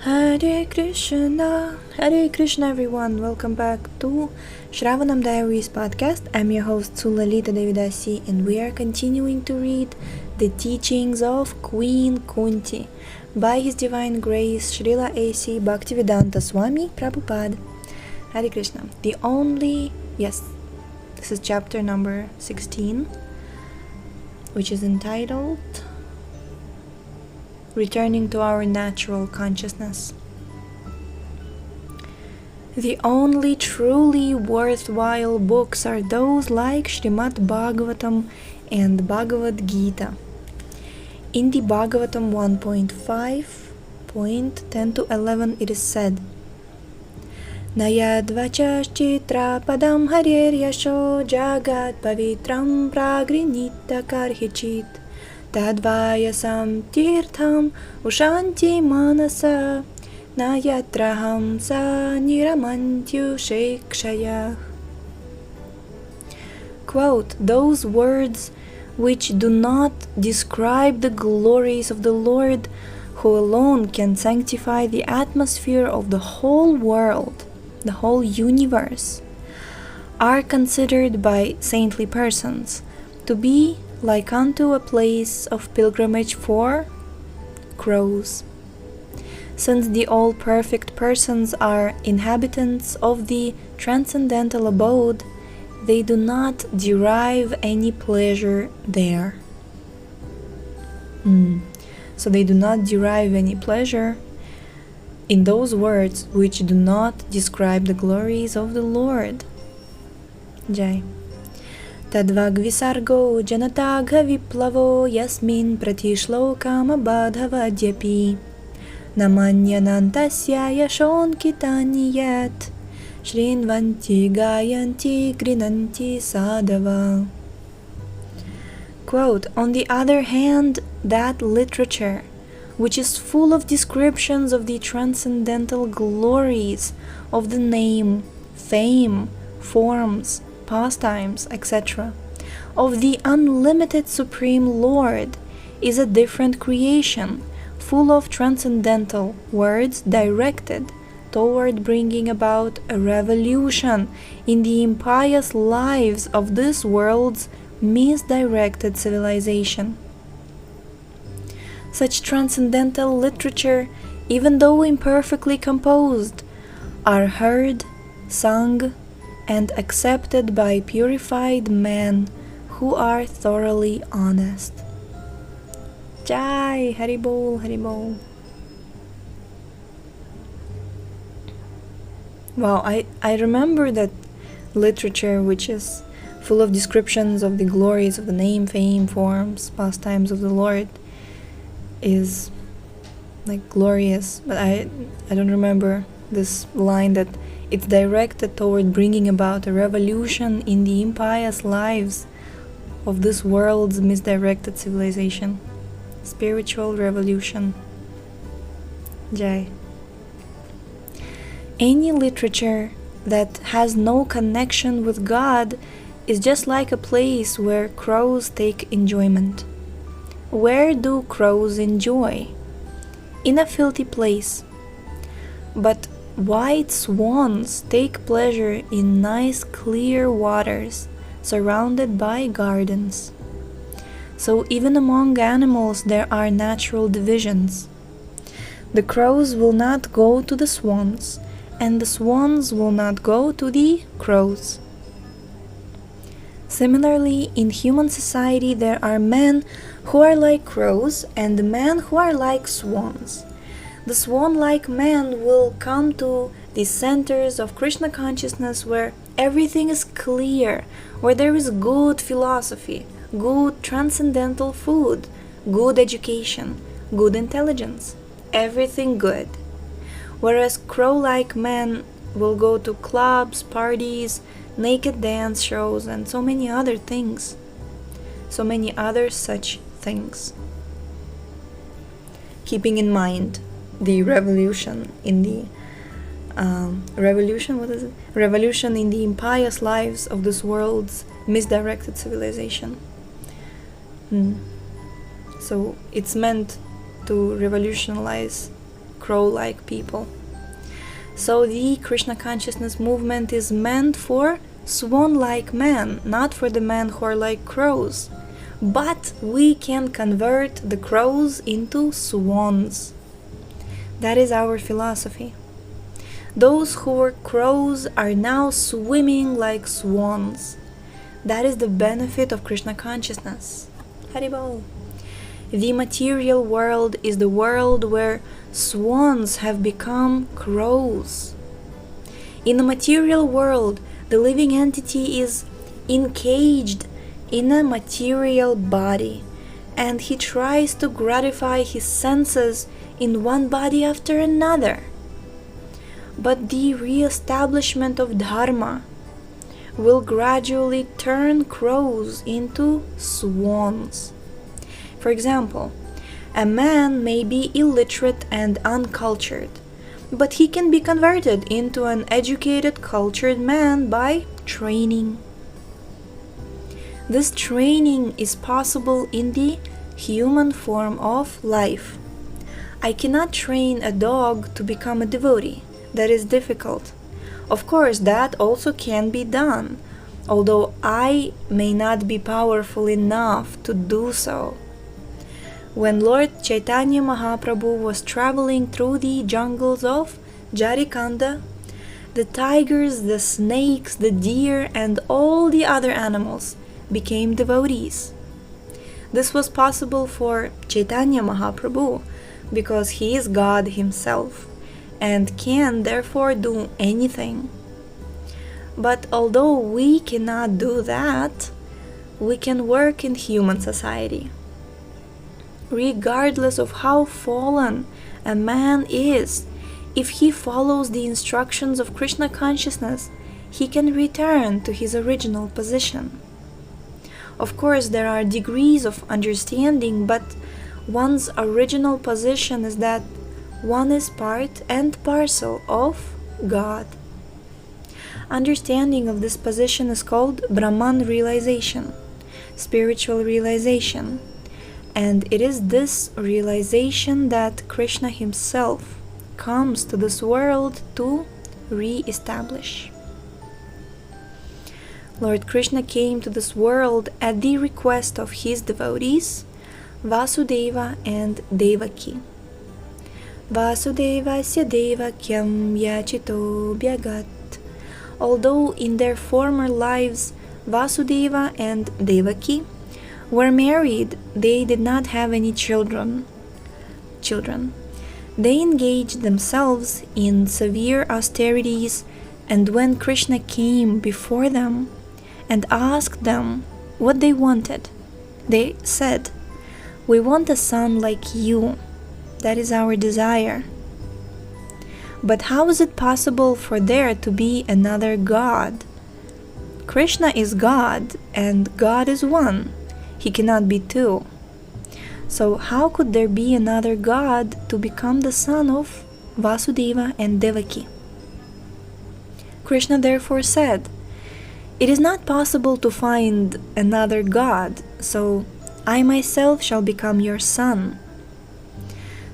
Hare Krishna everyone, welcome back to Shravanam Diaries podcast. I'm your host Sulalita Devidasi and we are continuing to read the teachings of Queen Kunti by His Divine Grace Srila A.C. Bhaktivedanta Swami Prabhupada. Hare Krishna. This is chapter number 16, which is entitled Returning to Our Natural Consciousness. The only truly worthwhile books are those like Srimad Bhagavatam and Bhagavad Gita. In the Bhagavatam 1.5.10-11 it is said, Nayadvachaschitra padam harir yasho jagat pavitram pragrinita karhichit Tadvayasam tirtham ushanti manasa nayatraham sa niramantyu shekshayah. Quote, those words which do not describe the glories of the Lord, who alone can sanctify the atmosphere of the whole world, the whole universe, are considered by saintly persons to be like unto a place of pilgrimage for crows. Since the all-perfect persons are inhabitants of the transcendental abode, they do not derive any pleasure there. So they do not derive any pleasure in those words which do not describe the glories of the Lord. Jai. Tadvagvisargo janatagha viplavo yasmin pratishlokam abadhavadyapi namanyanantasya yashonkitani yat shrinvanti gayanti grinanti sadhava. Quote, on the other hand, that literature, which is full of descriptions of the transcendental glories of the name, fame, forms, pastimes, etc., of the unlimited Supreme Lord, is a different creation, full of transcendental words directed toward bringing about a revolution in the impious lives of this world's misdirected civilization. Such transcendental literature, even though imperfectly composed, are heard, sung, and accepted by purified men who are thoroughly honest. Jai, Haribol, Haribol. Wow, I remember that literature which is full of descriptions of the glories of the name, fame, forms, pastimes of the Lord is like glorious, but I don't remember this line that it's directed toward bringing about a revolution in the impious lives of this world's misdirected civilization. Spiritual revolution. Jai. Any literature that has no connection with God is just like a place where crows take enjoyment. Where do crows enjoy? In a filthy place. But white swans take pleasure in nice clear waters surrounded by gardens. So even among animals there are natural divisions. The crows will not go to the swans, and the swans will not go to the crows. Similarly, in human society there are men who are like crows and men who are like swans. The swan-like man will come to the centers of Krishna consciousness where everything is clear, where there is good philosophy, good transcendental food, good education, good intelligence, everything good. Whereas crow-like men will go to clubs, parties, naked dance shows, and so many other things. So many other such things. Keeping in mind the revolution in the revolution in the impious lives of this world's misdirected civilization. So it's meant to revolutionize crow-like people. So the Krishna consciousness movement is meant for swan-like men, not for the men who are like crows. But we can convert the crows into swans. That is our philosophy. Those who were crows are now swimming like swans. That is the benefit of Krishna consciousness. Haribol. The material world is the world where swans have become crows. In the material world, the living entity is encaged in a material body, and he tries to gratify his senses in one body after another. But the reestablishment of dharma will gradually turn crows into swans. For example, a man may be illiterate and uncultured, but he can be converted into an educated, cultured man by training. This training is possible in the human form of life. I cannot train a dog to become a devotee. That is difficult. Of course, that also can be done, although I may not be powerful enough to do so. When Lord Chaitanya Mahaprabhu was traveling through the jungles of Jharkhand, the tigers, the snakes, the deer, and all the other animals became devotees. This was possible for Chaitanya Mahaprabhu because he is God himself and can therefore do anything. But although we cannot do that, we can work in human society. Regardless of how fallen a man is, if he follows the instructions of Krishna consciousness, he can return to his original position. Of course, there are degrees of understanding, but one's original position is that one is part and parcel of God. Understanding of this position is called Brahman realization, spiritual realization, and it is this realization that Krishna himself comes to this world to re-establish. Lord Krishna came to this world at the request of his devotees, Vasudeva and Devaki. Vasudevasya Devakyam Yachito Bhyagat. Although in their former lives Vasudeva and Devaki were married, they did not have any children. They engaged themselves in severe austerities, and when Krishna came before them and asked them what they wanted, they said, "We want a son like you. That is our desire." But how is it possible for there to be another God? Krishna is God, and God is one. He cannot be two. So how could there be another God to become the son of Vasudeva and Devaki? Krishna therefore said, "It is not possible to find another God, so I myself shall become your son."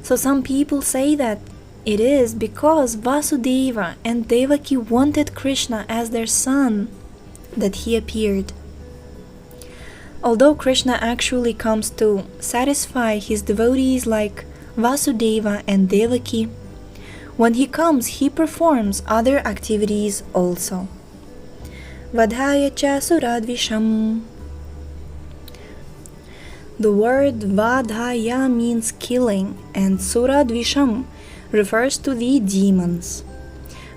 So some people say that it is because Vasudeva and Devaki wanted Krishna as their son that he appeared. Although Krishna actually comes to satisfy his devotees like Vasudeva and Devaki, when he comes he performs other activities also. Vadhaya cha suradvisham. The word vadhaya means killing, and suradvisham refers to the demons,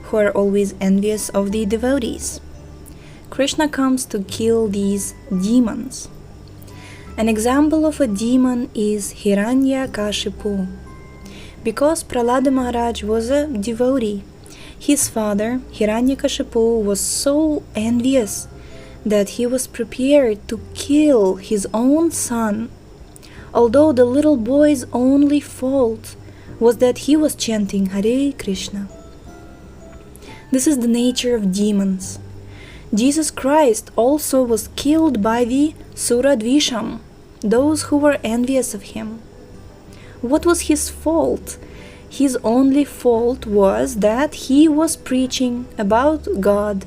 who are always envious of the devotees. Krishna comes to kill these demons. An example of a demon is Hiranyakashipu. Because Prahlada Maharaj was a devotee, his father, Hiranyakashipu, was so envious that he was prepared to kill his own son, although the little boy's only fault was that he was chanting Hare Krishna. This is the nature of demons. Jesus Christ also was killed by the Suradvisham, those who were envious of him. What was his fault? His only fault was that he was preaching about God.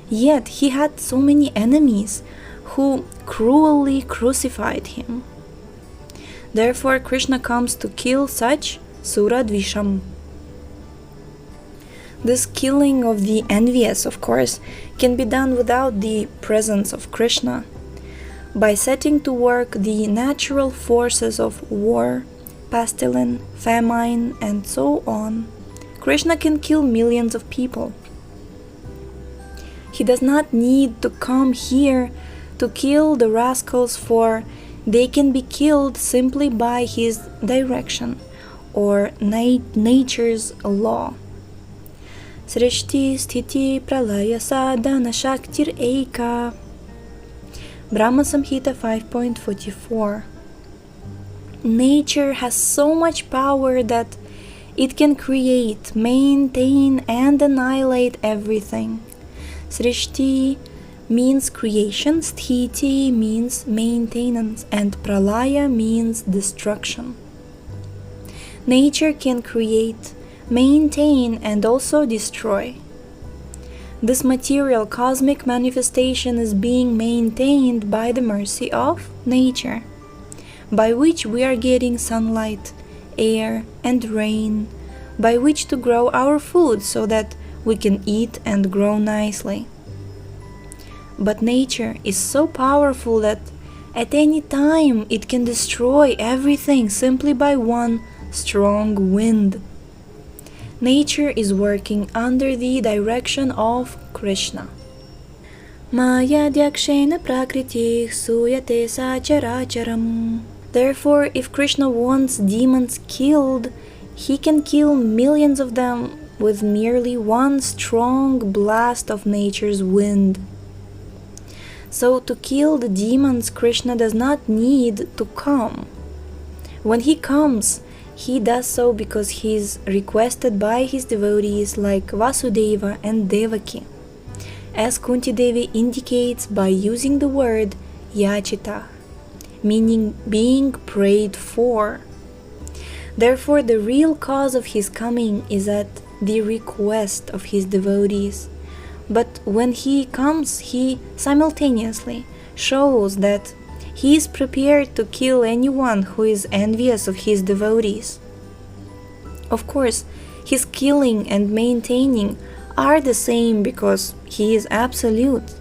Yet he had so many enemies who cruelly crucified him. Therefore, Krishna comes to kill such Suradvisham. This killing of the envious, of course, can be done without the presence of Krishna. By setting to work the natural forces of war, pestilence, famine, and so on, Krishna can kill millions of people. He does not need to come here to kill the rascals, for they can be killed simply by his direction or nature's law. Srishti sthiti pralaya sadhana shaktir eka. Brahma Samhita 5.44. Nature has so much power that it can create, maintain, and annihilate everything. Srishti means creation, sthiti means maintenance, and pralaya means destruction. Nature can create, maintain, and also destroy. This material cosmic manifestation is being maintained by the mercy of nature, by which we are getting sunlight, air, and rain, by which to grow our food so that we can eat and grow nicely. But nature is so powerful that at any time it can destroy everything simply by one strong wind. Nature is working under the direction of Krishna. Maya dyakshena prakriti suyate sacharacharam. Therefore, if Krishna wants demons killed, he can kill millions of them with merely one strong blast of nature's wind. So to kill the demons, Krishna does not need to come. When he comes, he does so because he is requested by his devotees like Vasudeva and Devaki, as Kunti Devi indicates by using the word yachita, meaning being prayed for. Therefore, the real cause of his coming is at the request of his devotees. But when he comes, he simultaneously shows that he is prepared to kill anyone who is envious of his devotees. Of course, his killing and maintaining are the same because he is absolute.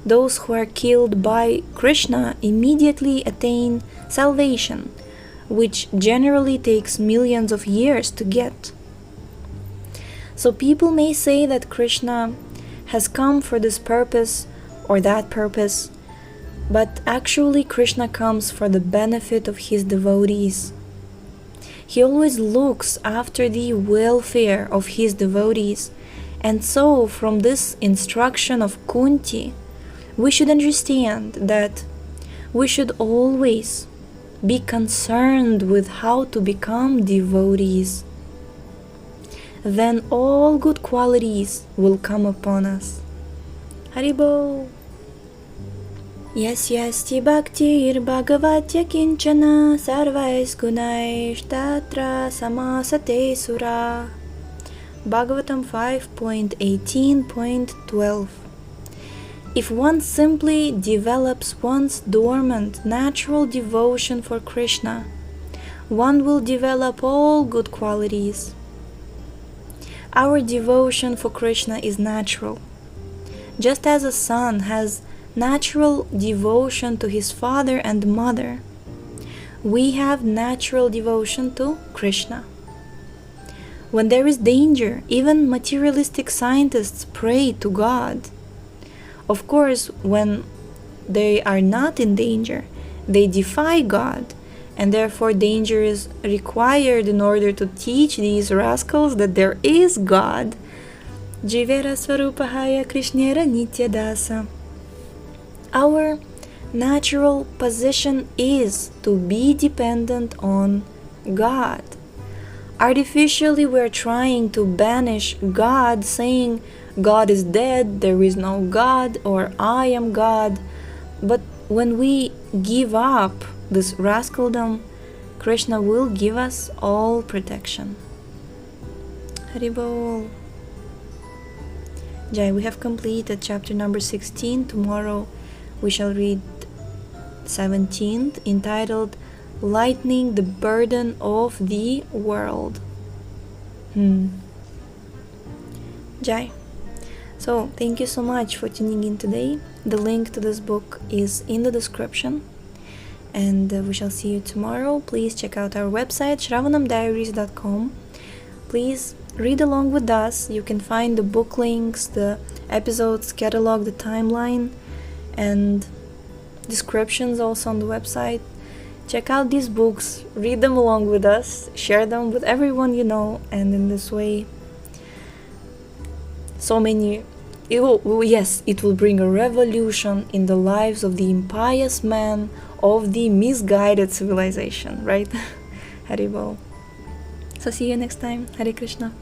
Those who are killed by Krishna immediately attain salvation, which generally takes millions of years to get. So people may say that Krishna has come for this purpose or that purpose, but actually Krishna comes for the benefit of his devotees. He always looks after the welfare of his devotees, and so from this instruction of Kunti, we should understand that we should always be concerned with how to become devotees. Then all good qualities will come upon us. Haribol. Yasyasti bhaktir bhagavatya kinchana sarvais gunaish tatra samasate sura. Bhagavatam 5.18.12. If one simply develops one's dormant natural devotion for Krishna, one will develop all good qualities. Our devotion for Krishna is natural. Just as a son has natural devotion to his father and mother, we have natural devotion to Krishna. When there is danger, even materialistic scientists pray to God. Of course, when they are not in danger, they defy God, and therefore danger is required in order to teach these rascals that there is God. Jivera Swarupahaya Krishnera Nitya Dasa. Our natural position is to be dependent on God. Artificially, we are trying to banish God, saying God is dead, there is no God, or I am God. But when we give up this rascaldom, Krishna will give us all protection. Haribol. Jai, we have completed chapter number 16. Tomorrow we shall read 17th, entitled Lightening the Burden of the World. Jai. So, thank you so much for tuning in today. The link to this book is in the description. And we shall see you tomorrow. Please check out our website, shravanamdiaries.com. Please read along with us. You can find the book links, the episodes catalog, the timeline, and descriptions also on the website. Check out these books, read them along with us, share them with everyone you know, and in this way, it will bring a revolution in the lives of the impious men of the misguided civilization, right? Haribol. So see you next time. Hare Krishna.